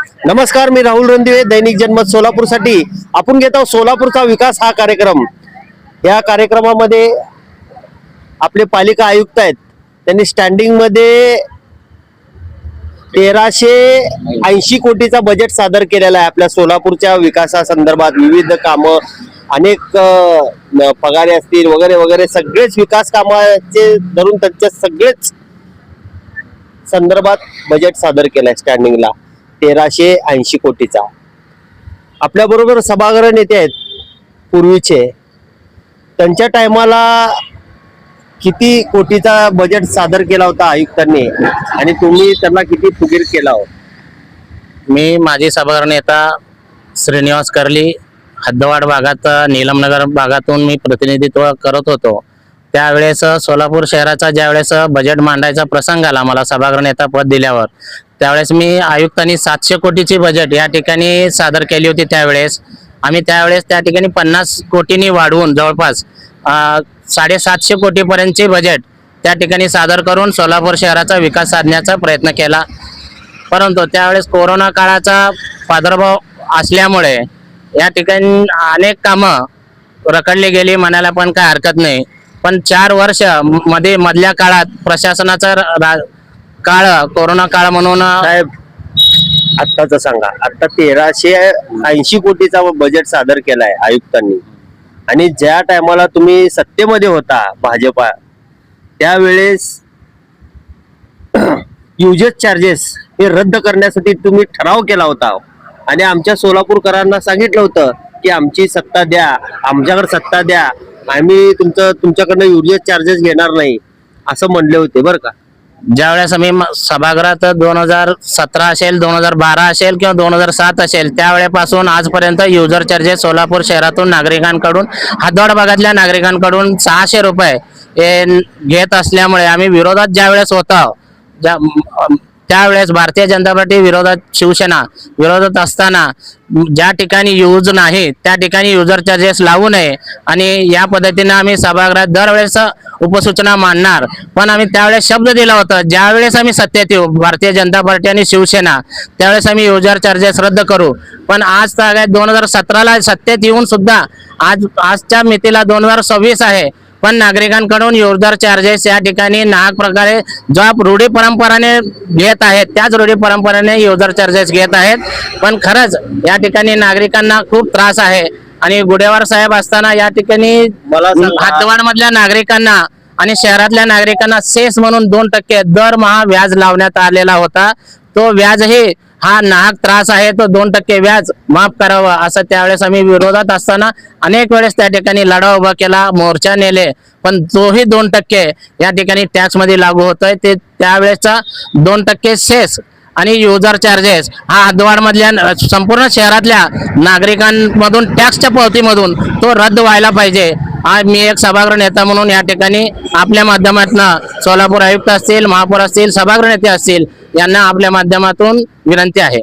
नमस्कार, मी राहुल रणदिवे, दैनिक जनमत सोलापूरसाठी आपण घेत आहोत सोलापूरचा विकास हा कार्यक्रम। या कार्यक्रमामध्ये आपले पालिका आयुक्त आहेत, त्यांनी स्टँडिंग मध्ये 1380 कोटीचा बजेट सादर केलेला आहे। आपल्या सोलापूरच्या विकासासंदर्भात विविध कामं, अनेक पगारे असतील वगैरे वगैरे सगळेच विकास कामाचे धरून त्यांच्या सगळेच संदर्भात बजेट सादर केलाय स्टँडिंगला 1380 कोटीचा। आपल्या बरोबर सभागृह नेते आहेत पूर्वीचे, त्यांच्या टायमाला किती कोटीचा बजेट सादर केला होता आयुक्तांनी आणि तुम्ही त्यांना किती फुगीर केला हो? मी माजी सभागृह नेता श्रीनिवास कर्ली, हद्दवाड भागात नीलमनगर भागातून मी प्रतिनिधित्व करत होतो। त्यावेळेस सोलापूर शहराचा ज्यावेळेस बजेट मांडायचा प्रसंग आला, मला सभागृह नेता पद दिल्यावर, त्यावेळेस मी आयुक्तांनी 700 कोटीची बजेट या ठिकाणी सादर केली होती। त्यावेळेस आम्ही त्या ठिकाणी 50 कोटींनी वाढवून जवळपास 750 कोटीपर्यंतचे बजेट त्या ठिकाणी सादर करून सोलापूर शहराचा विकास साधण्याचा प्रयत्न केला। परंतु त्यावेळेस कोरोना काळाचा प्रादुर्भाव असल्यामुळे या ठिकाणी अनेक कामं रखडली गेली म्हणायला पण काय हरकत नाही। पण 4 वर्ष मधल्या काळात प्रशासनाचा काळ कोरोना काळ म्हणून साहेब आत्ताच सांगा, आता 1380 कोटीचा बजेट सादर केलाय आयुक्तांनी आणि ज्या टायमाला तुम्ही सत्तेमध्ये होता भाजपा, त्यावेळेस युजेस चार्जेस हे रद्द करण्यासाठी तुम्ही ठराव केला होता आणि आमच्या सोलापूरकरांना सांगितलं होतं की आमची सत्ता द्या, आमच्याकडे सत्ता द्या, आम्ही तुमच्याकडनं युजेस चार्जेस घेणार नाही असं म्हणले होते बरं का। ज्यावेळेस आम्ही सभागृहात 2017 असेल, 2012 असेल किंवा 2007 असेल, त्यावेळेपासून आजपर्यंत युजर चार्जेस सोलापूर शहरातून नागरिकांकडून, हद्दवाड भागातल्या नागरिकांकडून 600 रुपये हे घेत असल्यामुळे आम्ही विरोधात ज्यावेळेस होतो, त्यावेळेस भारतीय जनता पार्टी विरोधात शिवसेना विरोधात असताना ज्या ठिकाणी यूज नाही त्या ठिकाणी युजर चार्जेस लावू नये आणि या पद्धतीने आम्ही सभागृहात दरवेळेस उपसूचना मांडणार। पण आम्ही त्यावेळेस शब्द दिला होता, ज्यावेळेस आम्ही सत्तेत येऊ भारतीय जनता पार्टी आणि शिवसेना, त्यावेळेस आम्ही युजर चार्जेस रद्द करू। पण आज तागायत 2017ला सत्तेत येऊन सुद्धा आजच्या मितीला 2026 आहे, पण नागरिकांकडून युजर चार्जेस या ठिकाणी नाहक प्रकारे ज्या रूढी परंपराने घेत आहेत त्याच रूढी परंपरेने युजर चार्जेस घेत आहेत। पण खरंच या ठिकाणी नागरिकांना खूप त्रास आहे आणि गुडेवार साहेब असताना या ठिकाणी हद्दवाड मधल्या नागरिकांना आणि शहरातल्या नागरिकांना सेस म्हणून 2% दरमहा व्याज लावण्यात आलेला होता। तो व्याजही हा नाहक त्रास आहे, तो 2% व्याज माफ करावा असं त्यावेळेस आम्ही विरोधात असताना अनेक वेळेस त्या ठिकाणी लढा उभा केला, मोर्चा नेले, पण तोही 2% या ठिकाणी टॅक्स मध्ये लागू होतोय। ते त्यावेळेसचा 2% सेस आणि युजर चार्जेस हा हद्दवाड मधल्या संपूर्ण शहरातल्या नागरिकांमधून टॅक्सच्या पावतीमधून तो रद्द व्हायला पाहिजे। आज मी एक सभागृह नेता म्हणून या ठिकाणी आपल्या माध्यमातून सोलापूर आयुक्त असतील, महापौर असतील, सभागृह नेते असतील यांना आपल्या माध्यमातून विनंती आहे।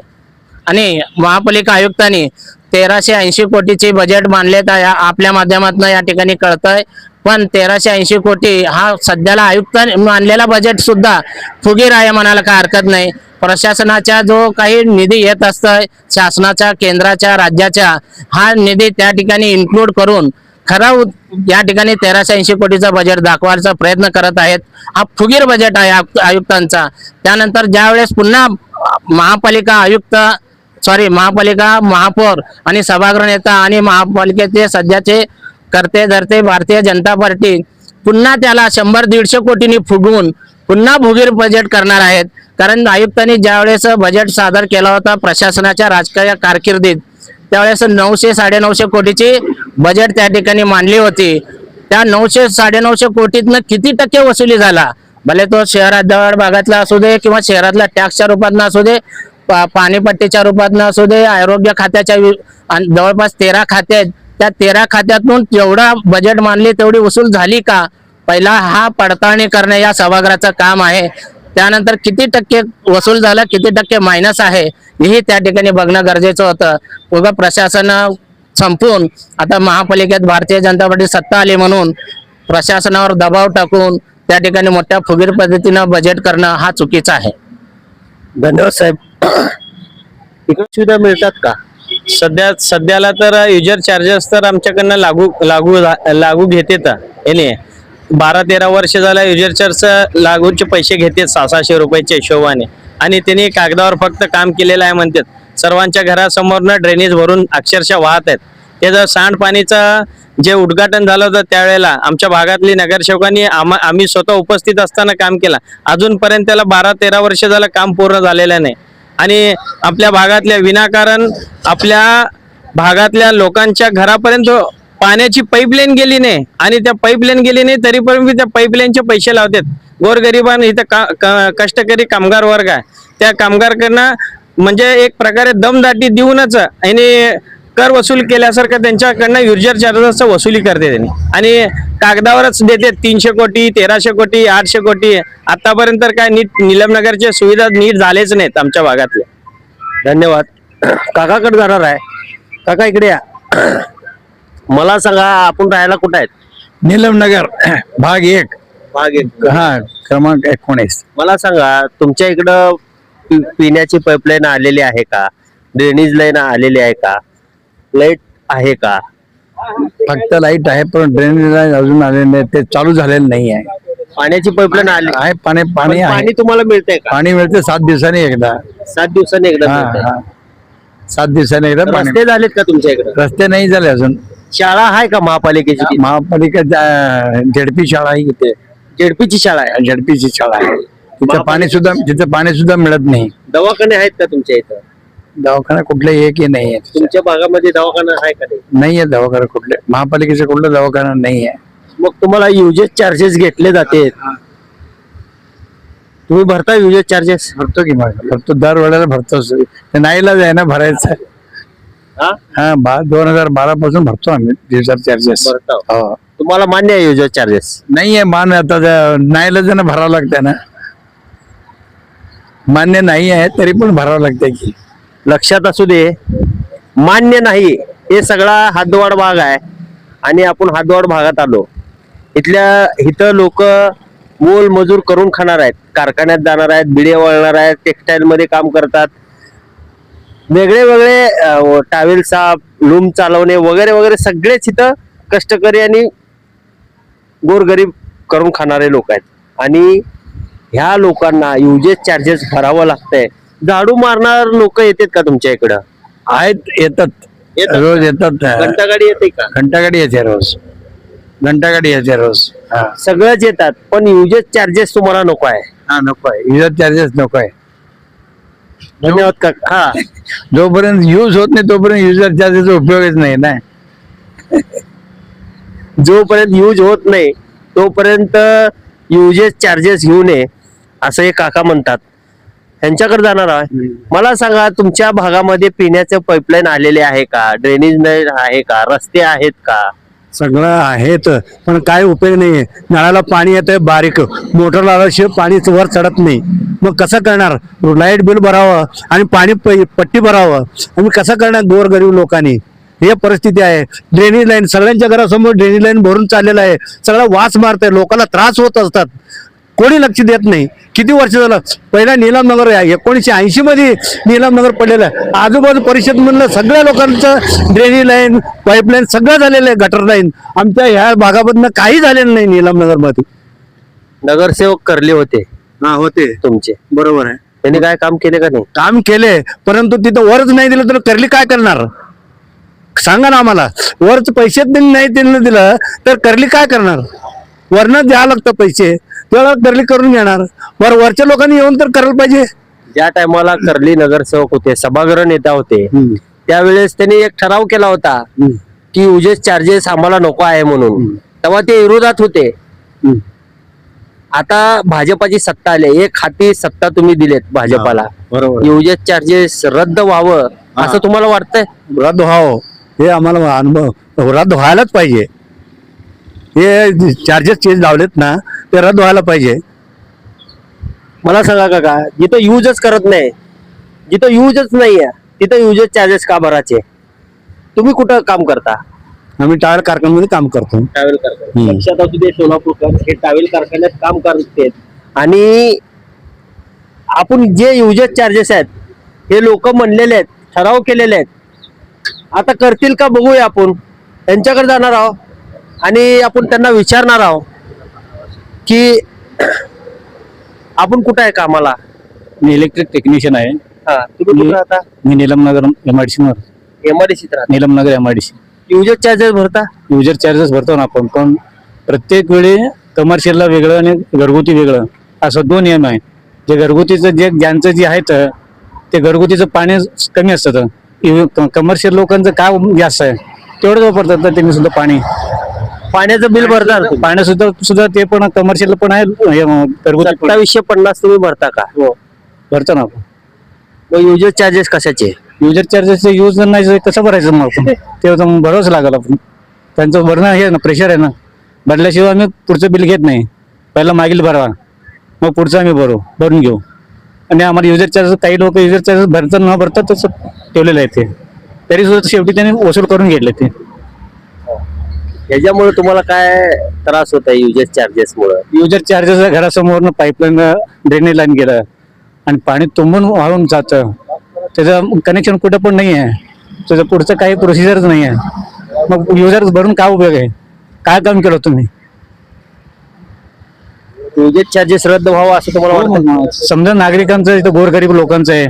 आणि महापालिका आयुक्तांनी 1380 कोटीचे बजेट मांडले तर आपल्या माध्यमातून या ठिकाणी कळतंय, पण 1380 कोटी हा सध्याला आयुक्तांनी मांडलेला बजेट सुद्धा फुगीर आहे म्हणायला काय हरकत नाही। प्रशासनाचा जो काही निधी येत असतोय शासनाच्या, केंद्राच्या, राज्याच्या, हा निधी त्या ठिकाणी इन्क्लूड करून खरं या ठिकाणी 1380 कोटीचा बजेट दाखवायचा प्रयत्न करत आहेत। हा फुगीर बजेट आहे आयुक्तांचा। त्यानंतर ज्यावेळेस पुन्हा महापालिका महापौर आणि सभागृह नेता आणि महापालिकेचे सध्याचे करते धरते भारतीय जनता पार्टी पुन्हा त्याला 100-150 कोटींनी फुगवून पुन्हा फुगीर बजेट करणार आहेत। कारण आयुक्तांनी ज्यावेळेस बजेट सादर केला होता प्रशासनाच्या राजकीय कारकिर्दीत, त्यावेळेस 900-950 कोटीची बजेट त्या ठिकाणी मांडली होती। त्या 900-950 कोटीतनं किती टक्के वसुली झाला, भले तो शहर हद्दवाड भागातला असू दे किंवा शहरातल्या टॅक्सच्या रूपातनं असू दे, पाणीपट्टीच्या रूपातनं असू दे, आरोग्य खात्याच्या जवळपास 13 खाते आहेत, त्या 13 खात्यातून जेवढा बजेट मांडली तेवढी वसूल झाली का, पहिला हा पडताळणी करणे या सभागृहाचं काम आहे। त्यानंतर किती टक्के वसूल झाला, किती टक्के मायनस आहे हेही त्या ठिकाणी बघणं गरजेचं होतं। उगा प्रशासन संपून आता महापालिकेत भारतीय जनता पार्टी सत्ता आली म्हणून प्रशासनावर दबाव टाकून त्या ठिकाणी मोठ्या फुगीर पद्धतीनं बजेट करणं हा चुकीचा आहे। धन्यवाद साहेब। तिकडे सुविधा मिळतात का? सध्याला तर युजर चार्जेस तर आमच्याकडनं लागू घेतेत याने 12-13 वर्ष झाला युजर चार्ज लागूचे पैसे घेतात 600 रुपयाच्या हिशोबाने आणि त्यांनी कागदावर फक्त काम केलेलं आहे म्हणतात. सर्वांच्या घरासमोरनं ड्रेनेज भरून अक्षरशः वाहत आहेत. त्याचं सांडपाणीचं जे उद्घाटन झालं होतं त्यावेळेला आमच्या भागातली नगरसेवकांनी आम्ही स्वतः उपस्थित असताना काम केलं. अजूनपर्यंत त्याला 12-13 वर्ष झालं काम पूर्ण झालेलं नाही आणि आपल्या भागातल्या विनाकारण आपल्या भागातल्या लोकांच्या घरापर्यंत पाण्याची पाईपलाईन गेली नाही आणि त्या पाईपलाईन गेली नाही तरी पण त्या पाईपलाईनचे पैसे लावतात. गोरगरिबांना इथं कष्टकरी कामगार वर्ग आहे त्या कामगारांना म्हणजे एक प्रकारे दमदाटी देऊनच आणि कर वसूल केल्यासारखं त्यांच्याकडनं युजर चार्जेसचं वसुली करते त्यांनी आणि कागदावरच देते 300 कोटी 1300 कोटी 800 कोटी. आतापर्यंत काय नीट निलमनगरच्या सुविधा नीट झालेच नाहीत आमच्या भागातले. धन्यवाद. काकाकडे जाणार आहे. काका इकडे या. मला सांगा आपण राहायला कुठे आहेत? नीलमनगर भाग 1 भाग एक. हा क्रमांक 19. मला सांगा तुमच्या इकडं पिण्याची पाईपलाईन आलेली आहे का? ड्रेनेज लाईन आलेली आहे का? लाईट आहे का? फक्त लाईट आहे पण ड्रेनेज अजून आले नाही, ते चालू झालेलं नाही आहे. पाण्याची पाईपलाईन आली आहे पाणी पण पाणी आहे. पाणी तुम्हाला मिळतंय का? पाणी मिळते 7 दिवसांनी एकदा. 7 दिवसांनी एकदा हा मिळतंय. हा 7 दिवसांनी एकदा पाणी. रस्ते झालेत का तुमच्या इकडे? रस्ते नाही झाले अजून. शाळा आहे का महापालिकेची? महापालिका झडपी शाळा आहे इथे. जेडपीची शाळा आहे. झडपीची शाळा आहे. तिथं पाणी सुद्धा मिळत नाही. दवाखाने आहेत का तुमच्या इथं? दवाखाना कुठले एकही नाही आहे. तुमच्या भागामध्ये दवाखाना आहे का नाही? नाही आहे दवाखाना कुठले. महापालिकेचा कुठला दवाखाना नाही आहे. मग तुम्हाला युजेस चार्जेस घेतले जाते. तुम्ही भरता युजेस चार्जेस? भरतो की मग भरतो दरवेळेला भरतो. ते नाहीला आहे ना भरायचं. हा हा 2012 पासून भरतो आम्ही युजर चार्जेस. भरता. हो तुम्हाला मान्य आहे युजेस चार्जेस? नाही आहे मान आता नाहीला जण भरावं लागतंय ना. मान्य नाही आहे तरी पण भरावं लागतंय की. लक्षात असू दे, मान्य नाही. हे सगळा हातवाड भाग आहे आणि आपण हातवाड भागात आलो. इथं लोक मोल मजूर करून खाणार आहेत. कारखान्यात जाणार आहेत, बिडे वळणार आहेत, टेक्सटाईल मध्ये काम करतात. वेगळे वेगळे टावेल साफ, लूम चालवणे वगैरे वगैरे सगळेच इथं कष्टकरी आणि गोरगरीब करून खाणारे लोक आहेत आणि ह्या लोकांना युजेस चार्जेस भरावं लागतंय. झाडू मारणार लोक येतात का तुमच्या इकडं? आहेत येतात येतात. रोज येतात. घंटागाडी येते का? घंटागाडी येते रोज. घंटागाडी येते रोज. हा सगळंच येतात पण युजेस चार्जेस तुम्हाला नको आहे. हा नको आहे. युजर चार्जेस नको आहे. धन्यवाद काका. हा जोपर्यंत यूज होत नाही तोपर्यंत युजर चार्जेसचा उपयोगच नाही ना. जोपर्यंत यूज होत नाही तोपर्यंत युजेस चार्जेस घेऊ नये असं हे काका म्हणतात. त्यांच्याकडे जाणार आहे. मला सांगा तुमच्या भागामध्ये पिण्याचे पाईपलाईन आलेले आहे का? ड्रेनेज लाईन आहे का? रस्ते आहेत का? सगळं आहेत पण काय उपयोग नाही. नळाला पाणी येतंय बारीक, मोटर लावल्याशिवाय पाणी वर चढत नाही. मग कसं करणार? लाईट बिल भरावं आणि पाणी पट्टी भरावं आणि कसं करणार गोरगरीब लोकांनी? हे परिस्थिती आहे. ड्रेनेज लाईन सगळ्यांच्या घरासमोर ड्रेनेज लाईन भरून चाललेलं आहे. सगळा वास मारतंय, लोकांना त्रास होत असतात. कोणी लक्ष देत नाही. किती वर्ष झालं? पहिला नीलमनगर 1980 मध्ये नीलमनगर पडलेलं आहे. आजूबाजू परिषद मधलं सगळ्या लोकांचं ड्रेनेज लाईन पाईपलाईन सगळं झालेलं आहे. गटर लाईन आमच्या ह्या भागामधनं काही झालेलं नाही. नीलमनगर मध्ये नगरसेवक करले होते हा होते. तुमचे, बरोबर आहे. त्यांनी काय काम केले का नाही? काम केले परंतु तिथं वरच नाही दिलं तर करली काय करणार? सांगा ना आम्हाला. वरच पैसे नाही त्यांनी दिलं तर करली काय करणार? वरनं द्यावं लागतं पैसे, तेवढा करली करून घेणार. बरं वरच्या लोकांनी येऊन तर करायला पाहिजे. ज्या टायमाला करली नगरसेवक होते, सभागृह नेता होते, त्यावेळेस त्यांनी एक ठराव केला होता की युजेस चार्जेस आम्हाला नको आहे म्हणून. तेव्हा ते विरोधात होते. आता भाजपाची सत्ता आली, एक हाती सत्ता तुम्ही दिलेत भाजपाला. बरोबर. युजेस चार्जेस रद्द व्हावं असं तुम्हाला वाटतंय? रद्द व्हावं हे आम्हाला अनुभव रद्द व्हायलाच पाहिजे. हे चार्जेस चेंज लावलेत ना ते रद्द व्हायला पाहिजे. मला सांगा काका, जिथं युजच करत नाही, जिथं युजच नाहीये तिथं युजेस चार्जेस का भरायचे? तुम्ही कुठं काम करता? आम्ही टायर कारखान्यामध्ये काम करतो. ट्रॅव्हल कारखान्यात. लक्षात असू दे, सोलापूरकर हे ट्रॅव्हल कारखान्यात काम करतात आणि आपण जे युजेस चार्जेस आहेत हे लोक म्हणलेले आहेत ठराव केलेले आहेत. आता करतील का बघूया. आपण त्यांच्याकडे जाणार आहोत आणि आपण त्यांना विचारणार आहोत की आपण कुठं आहे कामाला. मी इलेक्ट्रिक टेक्निशियन आहे. तुम्ही कुठं राहता. मी निलमनगर MIDC एमआयडीसीत राहता. निलमनगर MIDC. युजर चार्जेस भरता. युजर चार्जेस भरतो ना आपण, पण प्रत्येक वेळी कमर्शियलला वेगळं आणि घरगुती वेगळं असं 2 नियम आहे. जे घरगुतीचं ज्यांचं जे आहेत ते घरगुतीचं पाणी कमी असतं. कमर्शियल लोकांचं काय जास्त आहे तेवढंच वापरतात ना त्यांनी सुद्धा पाणी. पाण्याचं बिल भरता. पाणी सुद्धा ते पण कमर्शियल पण आहे घरगुती पण. 2750 तुम्ही भरता का. भरतो ना आपण. मग युजर चार्जेस कशाचे. युजर चार्जेस यूज नाही कसं भरायचं मग आपण. ते भरावंच लागेल आपण. त्यांचं भरणं हे ना प्रेशर आहे ना. भरल्याशिवाय आम्ही पुढचं बिल घेत नाही. पहिला मागील भरावा मग पुढचं आम्ही भरून घेऊ. आणि आम्हाला युजर चार्जेस काही लोक युजर चार्जेस भरतात न भरतात तसं ठेवलेलं आहे ते. तरी सुद्धा शेवटी त्यांनी वसूल करून घेतले ते. याच्यामुळे तुम्हाला काय त्रास होत आहे युजर चार्जेस मुळे. युजर चार्जेस घरासमोर पाईपलाईन ड्रेनेज लाईन गेलं आणि पाणी तुंबून वाहून जातं. त्याचं कनेक्शन कुठं पण नाही आहे. त्याचं पुढचं काही प्रोसिजरच नाही आहे. मग युजर भरून काय उपयोग आहे. काय काम केलं तुम्ही. युजर चार्जेस रद्द व्हावं असं तुम्हाला वाटतं. समजा नागरिकांचं इथं गोरगरीब लोकांचं आहे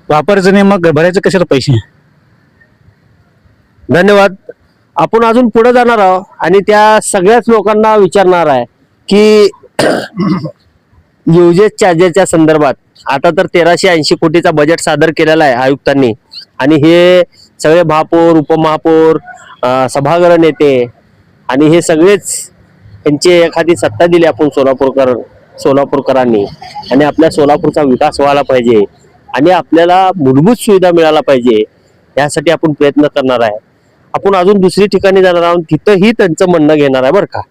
वापरायचं नाही मग भरायचं कशाला पैसे. धन्यवाद. आपण अजून पुढे जाणार आहोत आणि त्या सगळ्याच लोकांना विचारणार आहे की युजेस चार्जेसच्या संदर्भात आता तर 1380 कोटीचा बजेट सादर केलेला आहे आयुक्तांनी. आणि हे सगळे महापौर उपमहापौर सभागृह नेते आणि हे सगळेच यांची एखादी सत्ता दिली आपण सोलापूरकरांनी आणि आपल्या सोलापूरचा विकास व्हायला पाहिजे आणि आपल्याला मूलभूत सुविधा मिळायला पाहिजे यासाठी आपण प्रयत्न करणार आहे. आपण अजून दुसरी ठिकाणी जाणार आहोत तिथंही त्यांचं म्हणणं घेणार आहे बरं का.